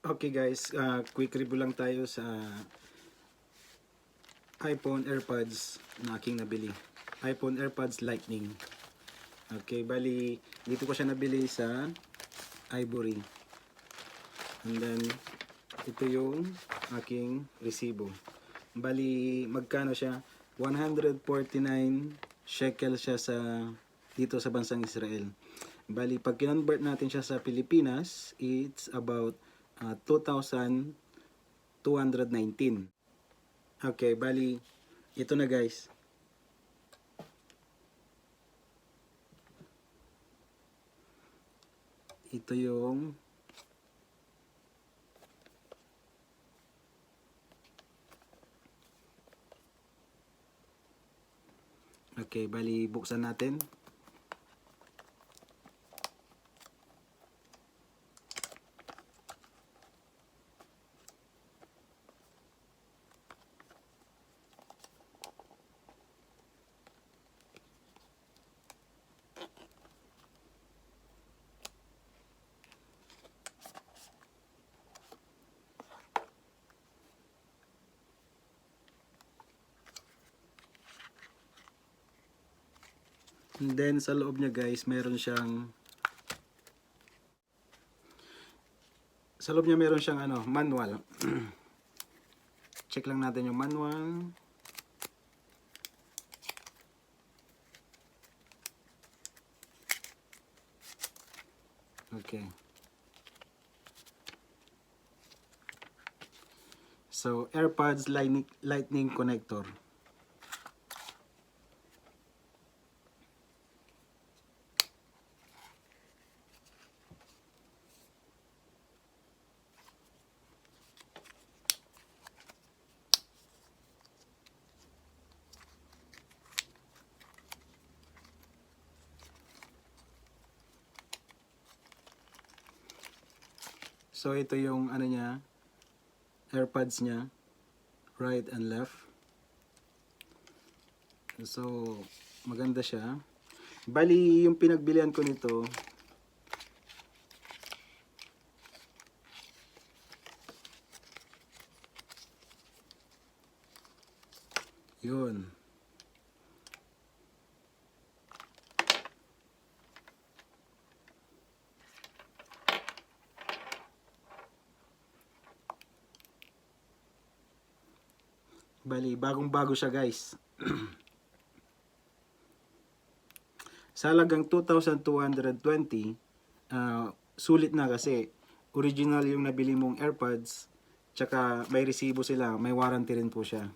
Okay guys, quick review lang tayo sa iPhone AirPods na aking nabili. iPhone AirPods Lightning. Okay, bali dito ko siya nabili sa Ivory. And then ito yung aking resibo. Bali magkano siya? 149 shekel siya sa dito sa bansang Israel. Bali pag kinonvert natin siya sa Pilipinas, it's about 2,219. Okay, bali ito na guys. Ito yung okay, bali buksan natin. And then sa loob niya guys, meron siyang manual. Check lang natin yung manual. Okay. So, AirPods Lightning connector. So ito yung ano niya, AirPods niya, right and left. So maganda siya. Bali yung pinagbilian ko nito, yun. Bali, bagong-bago siya guys. Sa halagang 2,220, sulit na kasi original yung nabili mong AirPods, tsaka may resibo sila, may warranty rin po siya.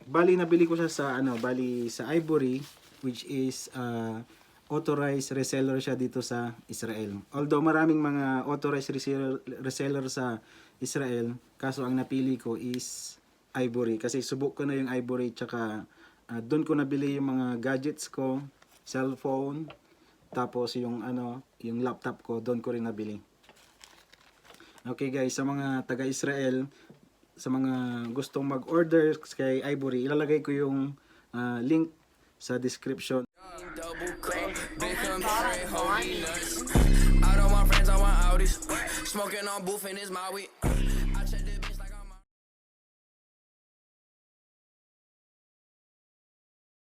Bali, nabili ko siya sa sa Ivory, which is authorized reseller siya dito sa Israel. Although maraming mga authorized reseller sa Israel, kaso ang napili ko is Ivory kasi subok ko na yung Ivory, tsaka doon ko nabili yung mga gadgets ko, cellphone, tapos yung yung laptop ko, doon ko rin nabili. Okay guys, sa mga taga-Israel, sa mga gustong mag-order kay Ivory, ilalagay ko yung link sa description. I don't want friends, I want Audis. Smoking on booth and it's my weed.